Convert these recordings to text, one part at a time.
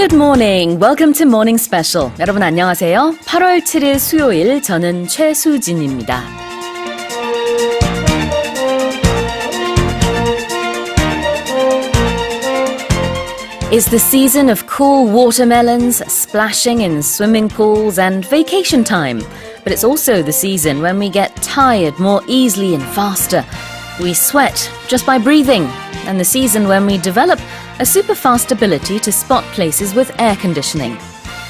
Good morning. Welcome to 모닝스페셜. 여러분 안녕하세요. 8월 7일 수요일 저는 최수진입니다. It's the season of cool watermelons, splashing in swimming pools and vacation time. But it's also the season when we get tired more easily and faster. We sweat just by breathing. And the season when we develop a super fast ability to spot places with air conditioning.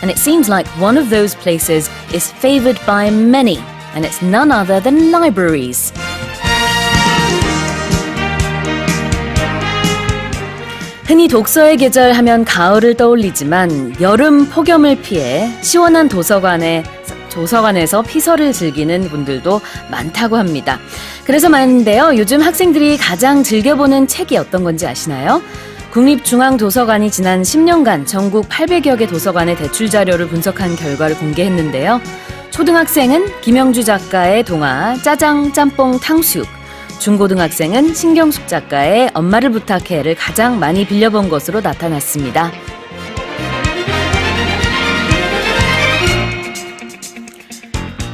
And it seems like one of those places is favored by many, and it's none other than libraries. 흔히 독서의 계절 하면 가을을 떠올리지만 여름 폭염을 피해 시원한 도서관에서 피서를 즐기는 분들도 많다고 합니다. 그래서 말인데요. 요즘 학생들이 가장 즐겨보는 책이 어떤 건지 아시나요? 국립중앙도서관이 지난 10년간 전국 800여 개 도서관의 대출 자료를 분석한 결과를 공개했는데요. 초등학생은 김영주 작가의 동화 짜장, 짬뽕, 탕수육, 중고등학생은 신경숙 작가의 엄마를 부탁해를 가장 많이 빌려본 것으로 나타났습니다.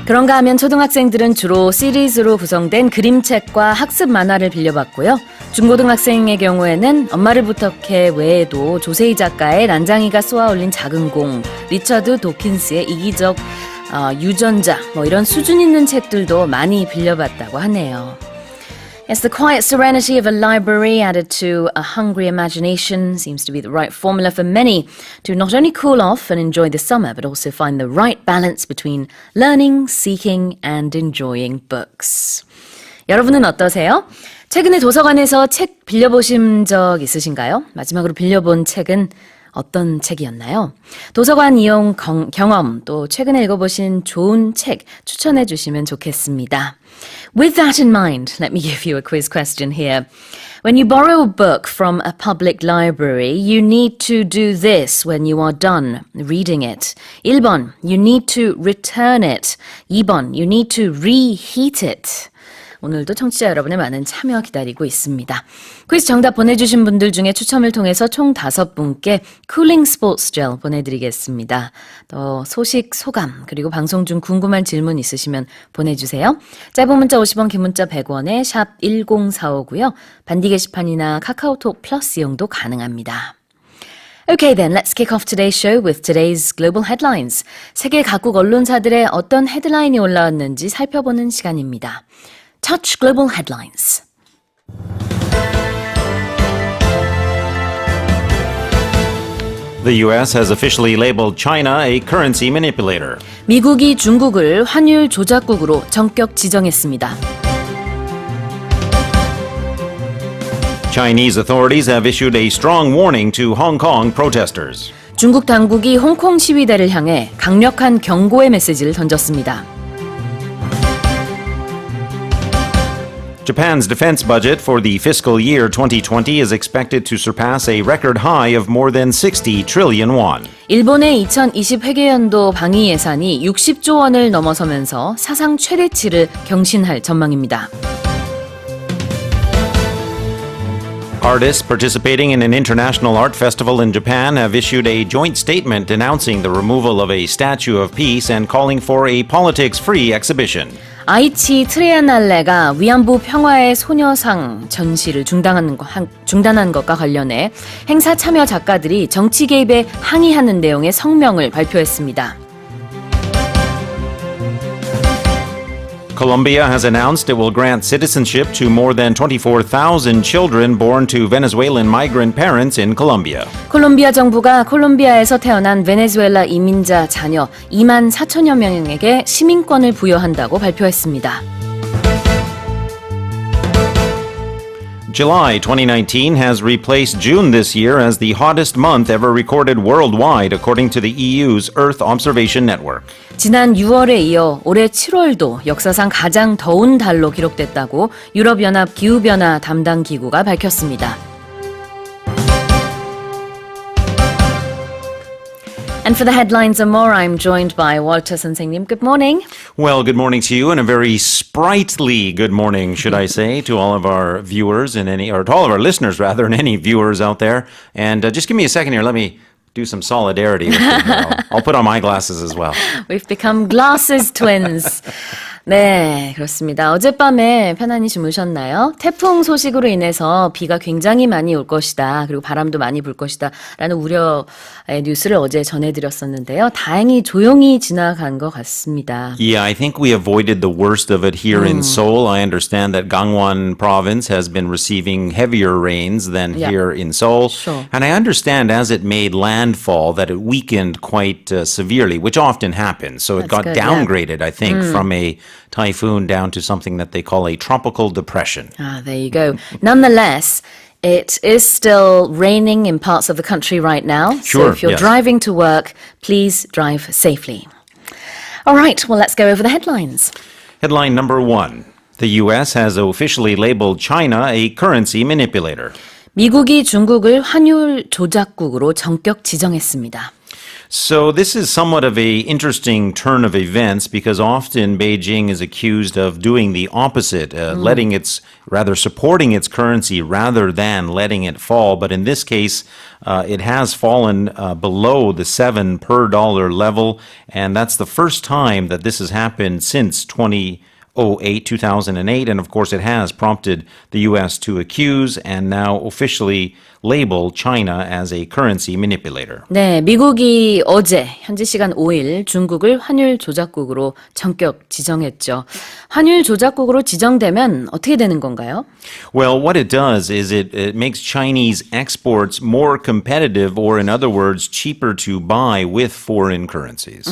그런가 하면 초등학생들은 주로 시리즈로 구성된 그림책과 학습 만화를 빌려봤고요. 중고등학생의 경우에는 엄마를 부탁해 외에도 조세희 작가의 난장이가 쏘아올린 작은 공, 리처드 도킨스의 이기적 유전자, 이런 수준 있는 책들도 많이 빌려봤다고 하네요. Yes, the quiet serenity of a library added to a hungry imagination seems to be the right formula for many to not only cool off and enjoy the summer, but also find the right balance between learning, seeking, and enjoying books. 여러분은 어떠세요? 최근에 도서관에서 책 빌려보신 적 있으신가요? 마지막으로 빌려본 책은 어떤 책이었나요? 도서관 이용 경험, 또 최근에 읽어보신 좋은 책 추천해 주시면 좋겠습니다. With that in mind, let me give you a quiz question here. When you borrow a book from a public library, you need to do this when you are done reading it. 1번, you need to return it. 2번, you need to reheat it. 오늘도 청취자 여러분의 많은 참여 기다리고 있습니다. 퀴즈 정답 보내주신 분들 중에 추첨을 통해서 총 5분께 쿨링 스포츠 젤 보내드리겠습니다. 또 소식, 소감, 그리고 방송 중 궁금한 질문 있으시면 보내주세요. 짧은 문자 50원, 긴 문자 100원에 샵 1045고요. 반디 게시판이나 카카오톡 플러스 이용도 가능합니다. Okay then, let's kick off today's show with today's global headlines. 세계 각국 언론사들의 어떤 헤드라인이 올라왔는지 살펴보는 시간입니다. Touch Global Headlines. The U.S. has officially labeled China a currency manipulator. 미국이 중국을 환율조작국으로 전격 지정했습니다. Chinese authorities have issued a strong warning to Hong Kong protesters. 중국 당국이 홍콩 시위대를 향해 강력한 경고의 메시지를 던졌습니다. Japan's defense budget for the fiscal year 2020 is expected to surpass a record high of more than 60 trillion won. 일본의 2020 회계연도 방위 예산이 60조 원을 넘어서면서 사상 최대치를 경신할 전망입니다. Artists participating in an international art festival in Japan have issued a joint statement denouncing the removal of a statue of peace and calling for a politics-free exhibition. 아이치 트리에날레가 위안부 평화의 소녀상 전시를 중단한 것과 관련해 행사 참여 작가들이 정치 개입에 항의하는 내용의 성명을 발표했습니다. Colombia has announced it will grant citizenship to more than 24,000 children born to Venezuelan migrant parents in Colombia. 콜롬비아 정부가 콜롬비아에서 태어난 베네수엘라 이민자 자녀 2만 4천여 명에게 시민권을 부여한다고 발표했습니다. July 2019 has replaced June this year as the hottest month ever recorded worldwide, according to the EU's Earth Observation Network. 지난 6월에 이어 올해 7월도 역사상 가장 더운 달로 기록됐다고 유럽연합 기후변화 담당 기구가 밝혔습니다. And for the headlines and more, I'm joined by Walter 선생님. Good morning. Well, good morning to you, and a very sprightly good morning, should I say, to all of our viewers and to all of our listeners, rather, and any viewers out there. And just give me a second here. Let me do some solidarity with them. I'll put on my glasses as well. We've become glasses twins. 네, 그렇습니다. 어젯밤에 편안히 주무셨나요? 태풍 소식으로 인해서 비가 굉장히 많이 올 것이다. 그리고 바람도 많이 불 것이다. 라는 우려의 뉴스를 어제 전해드렸었는데요. 다행히 조용히 지나간 것 같습니다. Yeah, I think we avoided the worst of it here in Seoul. I understand that Gangwon province has been receiving heavier rains than here in Seoul. Sure. And I understand as it made landfall that it weakened quite severely, which often happens. So it That's got good, yeah. downgraded, I think, from a typhoon down to something that they call a tropical depression. Ah, there you go. Nonetheless, it is still raining in parts of the country right now. So Sure, if you're yes. driving to work, please drive safely. All right, well, let's go over the headlines. Headline number 1. The U.S. has officially labeled China a currency manipulator. 미국이 중국을 환율 조작국으로 전격 지정했습니다. So this is somewhat of a interesting turn of events because often Beijing is accused of doing the opposite, supporting its currency rather than letting it fall. But in this case, it has fallen below the 7 per dollar level, and that's the first time that this has happened since 2008, and of course it has prompted the U.S. to accuse and now officially label China as a currency manipulator. 네, 미국이 어제 현지 시간 5일 중국을 환율 조작국으로 전격 지정했죠. 환율 조작국으로 지정되면 어떻게 되는 건가요? Well, what it does is it makes Chinese exports more competitive, or in other words, cheaper to buy with foreign currencies.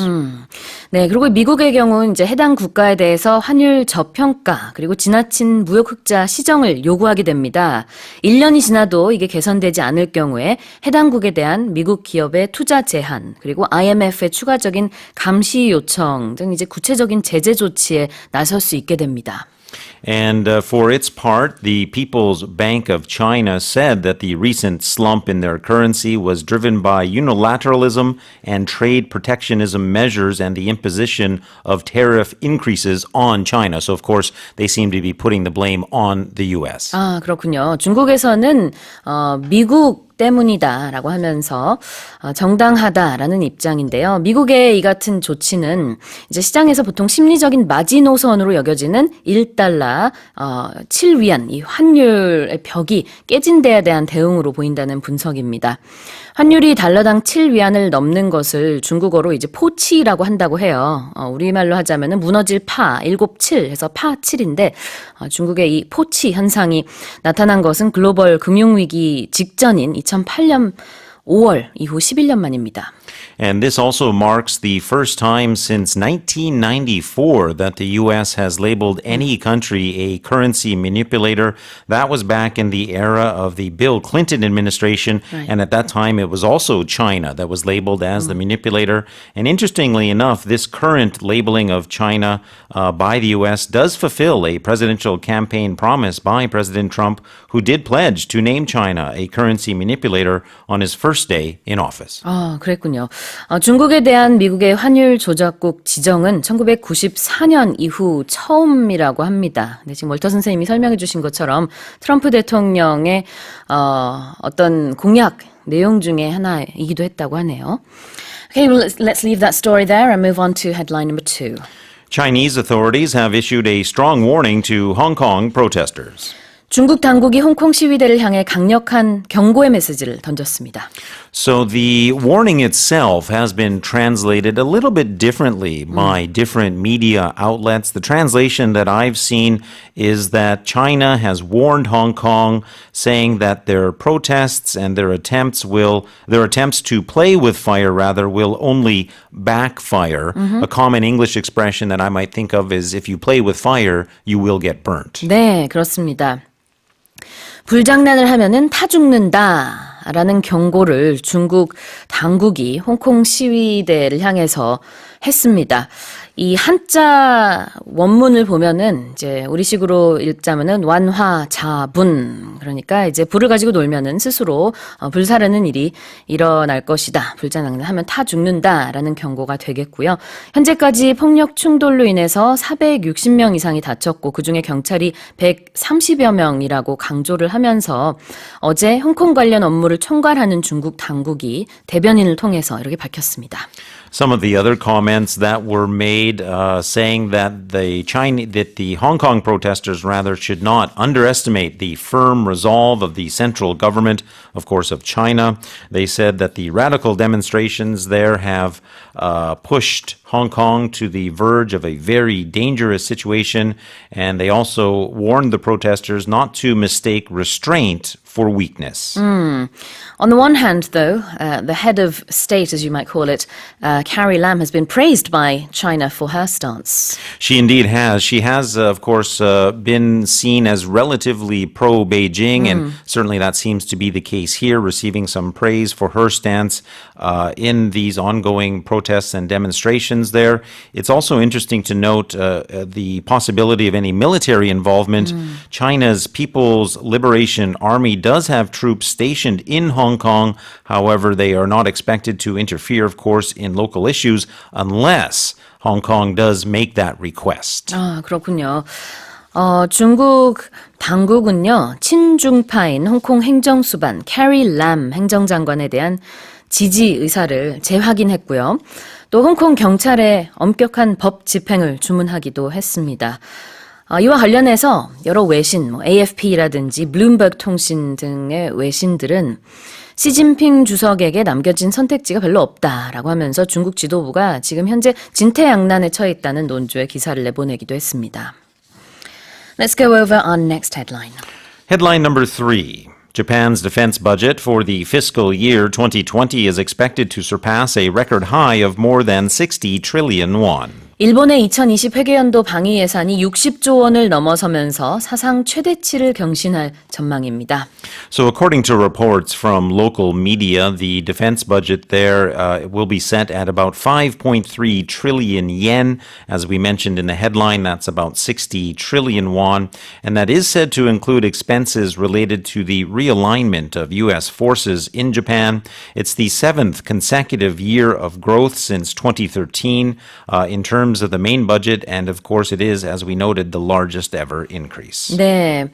네, 그리고 미국의 경우는 이제 해당 국가에 대해서 환율 저평가 그리고 지나친 무역 흑자 시정을 요구하게 됩니다. 1년이 지나도 이게 개선되지 않을 경우에 해당국에 대한 미국 기업의 투자 제한 그리고 IMF의 추가적인 감시 요청 등 이제 구체적인 제재 조치에 나설 수 있게 됩니다. And for its part, the People's Bank of China said that the recent slump in their currency was driven by unilateralism and trade protectionism measures and the imposition of tariff increases on China. So, of course, they seem to be putting the blame on the U.S. 아, 그렇군요. 중국에서는 미국 때문이다라고 하면서 정당하다라는 입장인데요. 미국의 이 같은 조치는 이제 시장에서 보통 심리적인 마지노선으로 여겨지는 1달러 7위안 이 환율의 벽이 깨진 데에 대한 대응으로 보인다는 분석입니다. 환율이 달러당 7위안을 넘는 것을 중국어로 이제 포치라고 한다고 해요. 우리말로 하자면은 무너질 파 7, 해서 파 7인데 중국의 이 포치 현상이 나타난 것은 글로벌 금융위기 직전인 2008년 5월 이후 11년 만입니다. And this also marks the first time since 1994 that the U.S. has labeled any country a currency manipulator. That was back in the era of the Bill Clinton administration. Right. And at that time, it was also China that was labeled as the manipulator. And interestingly enough, this current labeling of China by the U.S. does fulfill a presidential campaign promise by President Trump, who did pledge to name China a currency manipulator on his first day in office. 아, 그랬군요. 중국에 대한 미국의 환율 조작국 지정은 1994년 이후 처음이라고 합니다. 네, 지금 월터 선생님이 설명해 주신 것처럼 트럼프 대통령의 어떤 공약 내용 중에 하나이기도 했다고 하네요. Okay, well, let's leave that story there and move on to headline number 2. Chinese authorities have issued a strong warning to Hong Kong protesters. 중국 당국이 홍콩 시위대를 향해 강력한 경고의 메시지를 던졌습니다. So the warning itself has been translated a little bit differently by different media outlets. The translation that I've seen is that China has warned Hong Kong, saying that their protests and their attempts to play with fire will only backfire. A common English expression that I might think of is if you play with fire, you will get burnt. 네, 그렇습니다. 불장난을 하면은 타 죽는다라는 경고를 중국 당국이 홍콩 시위대를 향해서 했습니다. 이 한자 원문을 보면은 이제 우리식으로 읽자면은 완화자분 그러니까 이제 불을 가지고 놀면은 스스로 불사르는 일이 일어날 것이다. 불장난하면 타 죽는다라는 경고가 되겠고요. 현재까지 폭력 충돌로 인해서 460명 이상이 다쳤고 그중에 경찰이 130여 명이라고 강조를 하면서 어제 홍콩 관련 업무를 총괄하는 중국 당국이 대변인을 통해서 이렇게 밝혔습니다. Some of the other comments that were made saying that the Hong Kong protesters rather should not underestimate the firm resolve of the central government, of course, of China. They said that the radical demonstrations there have pushed Hong Kong to the verge of a very dangerous situation, and they also warned the protesters not to mistake restraint for weakness. On the one hand, though, the head of state, as you might call it, Carrie Lam, has been praised by China for her stance. She indeed has. She has, of course, been seen as relatively pro-Beijing, and certainly that seems to be the case here, receiving some praise for her stance in these ongoing protests and demonstrations there. It's also interesting to note the possibility of any military involvement. China's People's Liberation Army does have troops stationed in Hong Kong. However, they are not expected to interfere, of course, in local issues unless Hong Kong does make that request. 아, 그렇군요. 중국 당국은요, 친중파인 홍콩 행정수반 캐리 람 행정장관에 대한 지지 의사를 재확인했고요. 또 홍콩 경찰에 엄격한 법 집행을 주문하기도 했습니다. 이와 관련해서 여러 외신, AFP라든지 블룸버그 통신 등의 외신들은 시진핑 주석에게 남겨진 선택지가 별로 없다라고 하면서 중국 지도부가 지금 현재 진퇴양난에 처해 있다는 논조의 기사를 내보내기도 했습니다. Let's go over our next headline. Headline number 3. Japan's defense budget for the fiscal year 2020 is expected to surpass a record high of more than 60 trillion won. 일본의 2020 회계연도 방위 예산이 60조 원을 넘어서면서 사상 최대치를 경신할 전망입니다. So according to reports from local media, the defense budget there will be set at about 5.3 trillion yen. As we mentioned in the headline, that's about 60 trillion won. And that is said to include expenses related to the realignment of U.S. forces in Japan. It's the 7th consecutive year of growth since 2013 in terms of the main budget, and of course it is, as we noted, the largest ever increase. 네,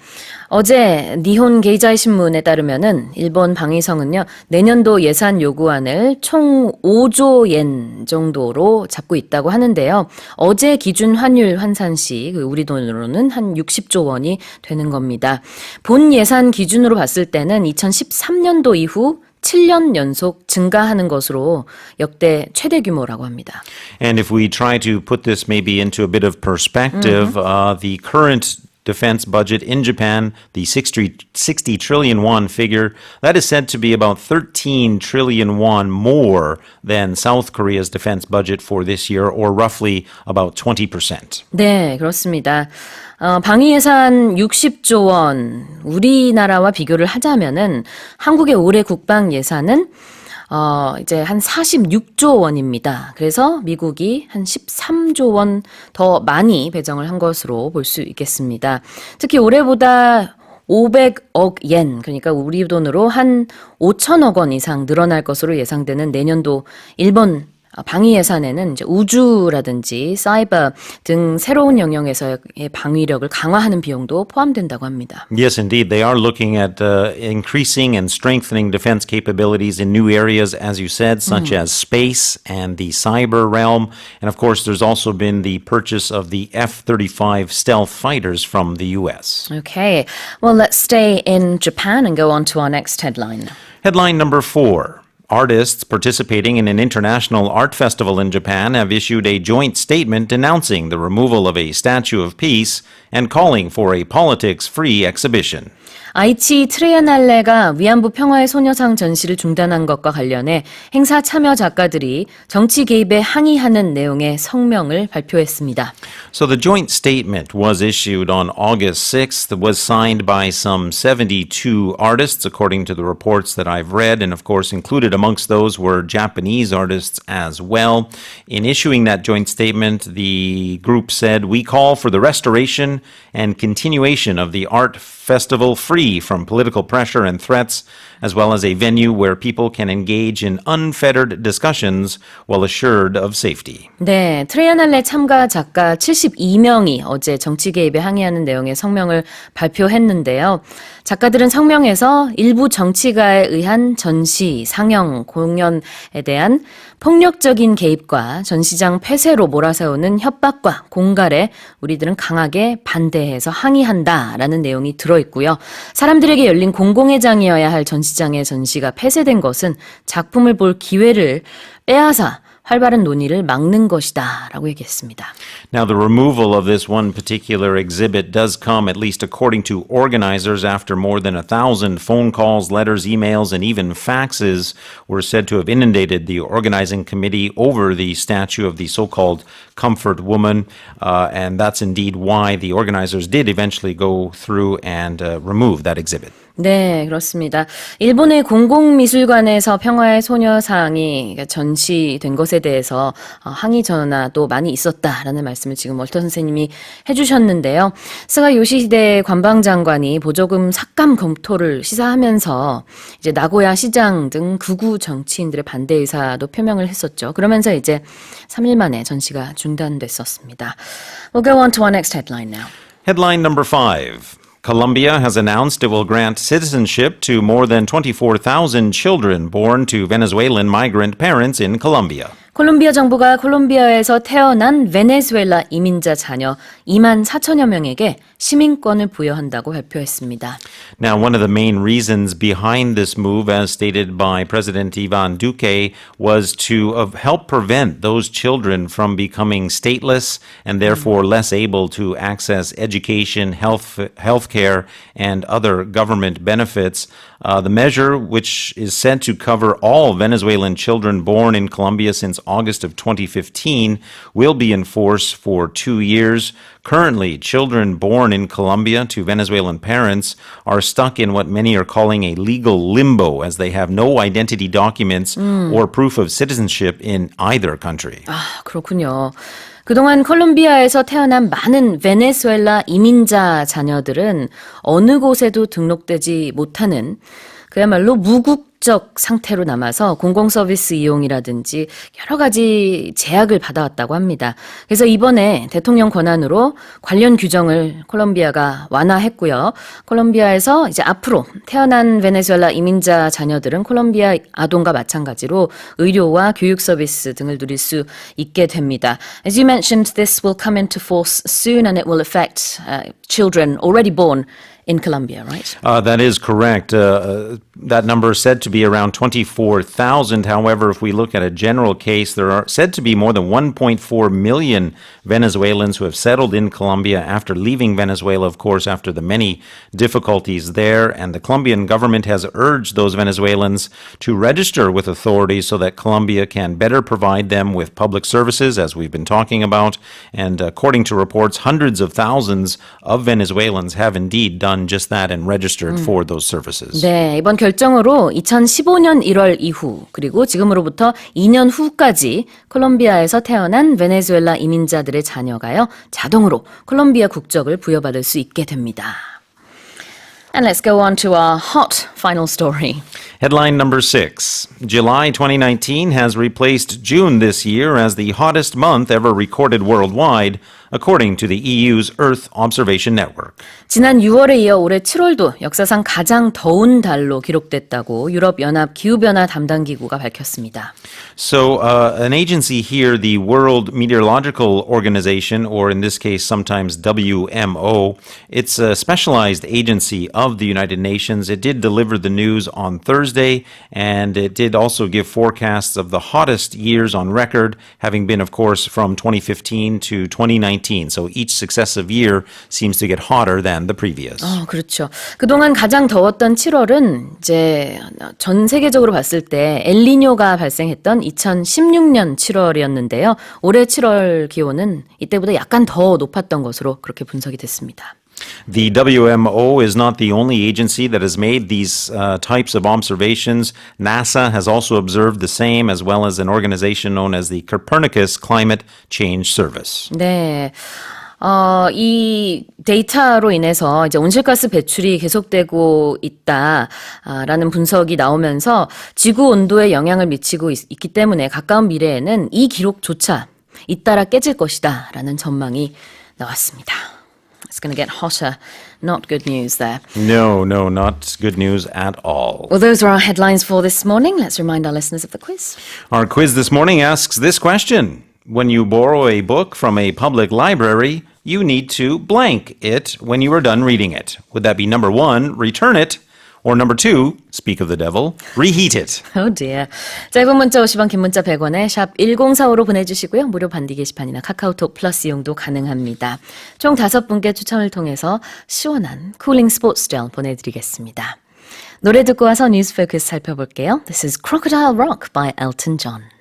어제 니혼 게이자이 신문에 따르면은 일본 방위성은요 내년도 예산 요구안을 총 5조 옌 정도로 잡고 있다고 하는데요. 어제 기준 환율 환산시 우리 돈으로는 한 60조 원이 되는 겁니다. 본 예산 기준으로 봤을 때는 2013년도 이후 7년 연속 증가하는 것으로 역대 최대 규모라고 합니다. And if we try to put this maybe into a bit of perspective, the current defense budget in Japan, the 60 trillion won figure, that is said to be about 13 trillion won more than South Korea's defense budget for this year, or roughly about 20%. 네, 그렇습니다. 방위 예산 60조 원, 우리나라와 비교를 하자면은 한국의 올해 국방 예산은 이제 한 46조 원입니다. 그래서 미국이 한 13조 원 더 많이 배정을 한 것으로 볼 수 있겠습니다. 특히 올해보다 500억 옌, 그러니까 우리 돈으로 한 5천억 원 이상 늘어날 것으로 예상되는 내년도 일본 방위 예산에는 이제 우주라든지 사이버 등 새로운 영역에서의 방위력을 강화하는 비용도 포함된다고 합니다. Yes, indeed. They are looking at increasing and strengthening defense capabilities in new areas, as you said, such as space and the cyber realm. And of course, there's also been the purchase of the F-35 stealth fighters from the U.S. Okay, well, let's stay in Japan and go on to our next headline. Headline number 4. Artists participating in an international art festival in Japan have issued a joint statement denouncing the removal of a statue of peace and calling for a politics-free exhibition. 아이치 트리에날레가 위안부 평화의 소녀상 전시를 중단한 것과 관련해 행사 참여 작가들이 정치 개입에 항의하는 내용의 성명을 발표했습니다. So the joint statement was issued on August 6th, was signed by some 72 artists, according to the reports that I've read, and of course included included amongst those were Japanese artists as well. In issuing that joint statement, the group said, "We call for the restoration and continuation of the art festival free from political pressure and threats, as well as a venue where people can engage in unfettered discussions while assured of safety." 네, 트라이애날레 참가 작가 72명이 어제 정치 개입에 항의하는 내용의 성명을 발표했는데요. 작가들은 성명에서 일부 정치가에 의한 전시, 상영, 공연에 대한 폭력적인 개입과 전시장 폐쇄로 몰아세우는 협박과 공갈에 우리들은 강하게 반대해서 항의한다라는 내용이 들어있고요. 사람들에게 열린 공공회장이어야 할 전시장의 전시가 폐쇄된 것은 작품을 볼 기회를 빼앗아 활발한 논의를 막는 것이다 라고 얘기했습니다. Now, the removal of this one particular exhibit does come, at least according to organizers, after more than 1,000 phone calls, letters, emails, and even faxes were said to have inundated the organizing committee over the statue of the so-called comfort woman. And that's indeed why the organizers did eventually go through and remove that exhibit. 네, 그렇습니다. 일본의 공공미술관에서 평화의 소녀상이 전시된 것에 대해서 항의 전화도 많이 있었다라는 말씀을 지금 월터 선생님이 해주셨는데요. 스가 요시히데 관방장관이 보조금 삭감 검토를 시사하면서 이제 나고야 시장 등 극우 정치인들의 반대 의사도 표명을 했었죠. 그러면서 이제 3일 만에 전시가 중단됐었습니다. We'll go on to our next headline now. Headline number 5. Colombia has announced it will grant citizenship to more than 24,000 children born to Venezuelan migrant parents in Colombia. 콜롬비아 정부가 콜롬비아에서 태어난 베네수엘라 이민자 자녀 2만 4천여 명에게 시민권을 부여한다고 발표했습니다. Now, one of the main reasons behind this move, as stated by President Ivan Duque, was to help prevent those children from becoming stateless and therefore less able to access education, health care, and other government benefits. The measure, which is said to cover all Venezuelan children born in Colombia since August of 2015, will be in force for 2 years. Currently, children born in Colombia to Venezuelan parents are stuck in what many are calling a legal limbo, as they have no identity documents or proof of citizenship in either country. 아, 그렇군요. 그동안 콜롬비아에서 태어난 많은 베네수엘라 이민자 자녀들은 어느 곳에도 등록되지 못하는 그야말로 무국적 상태로 남아서 공공서비스 이용이라든지 여러 가지 제약을 받아왔다고 합니다. 그래서 이번에 대통령 권한으로 관련 규정을 콜롬비아가 완화했고요. 콜롬비아에서 이제 앞으로 태어난 베네수엘라 이민자 자녀들은 콜롬비아 아동과 마찬가지로 의료와 교육 서비스 등을 누릴 수 있게 됩니다. As you mentioned, this will come into force soon and it will affect children already born in Colombia, right? That is correct. That number is said to be around 24,000. However, if we look at a general case, there are said to be more than 1.4 million Venezuelans who have settled in Colombia after leaving Venezuela, of course, after the many difficulties there. And the Colombian government has urged those Venezuelans to register with authorities so that Colombia can better provide them with public services, as we've been talking about. And according to reports, hundreds of thousands of Venezuelans have indeed done just that and registered for those services. 네, 이번 결정으로 2015년 1월 이후 그리고 지금으로부터 2년 후까지 콜롬비아에서 태어난 베네수엘라 이민자들의 자녀가요 자동으로 콜롬비아 국적을 부여받을 수 있게 됩니다. And let's go on to our hot final story. Headline number 6. July 2019 has replaced June this year as the hottest month ever recorded worldwide, according to the EU's Earth Observation Network. 지난 6월에 이어 올해 7월도 역사상 가장 더운 달로 기록됐다고 유럽연합 기후변화 담당기구가 밝혔습니다. So, an agency here, the World Meteorological Organization, or in this case sometimes WMO, it's a specialized agency of the United Nations. It did deliver the news on Thursday, and it did also give forecasts of the hottest years on record, having been, of course, from 2015 to 2019. So each successive year seems to get hotter than the previous. 그렇죠. 그동안 가장 더웠던 7월은 이제 전 세계적으로 봤을 때 엘니뇨가 발생했던 2016년 7월이었는데요. 올해 7월 기온은 이때보다 약간 더 높았던 것으로 그렇게 분석이 됐습니다. The WMO is not the only agency that has made these types of observations. NASA has also observed the same, as well as an organization known as the Copernicus Climate Change Service. 네. 이 데이터로 인해서 이제 온실가스 배출이 계속되고 있다라는 분석이 나오면서 지구 온도에 영향을 미치고 있기 때문에 가까운 미래에는 이 기록조차 잇따라 깨질 것이다라는 전망이 나왔습니다. It's going to get hotter. Not good news there. No, not good news at all. Well, those are our headlines for this morning. Let's remind our listeners of the quiz. Our quiz this morning asks this question. When you borrow a book from a public library, you need to blank it when you are done reading it. Would that be number 1, return it, or number 2, speak of the devil, reheat it? Oh dear. 짧은 문자 50원, 긴 문자 100원에 샵 1045로 보내주시고요. 무료 반디 게시판이나 카카오톡 플러스 이용도 가능합니다. 총 5분께 추첨을 통해서 시원한 쿨링 스포츠 젤 보내드리겠습니다. 노래 듣고 와서 뉴스 포커스 살펴볼게요. This is Crocodile Rock by Elton John.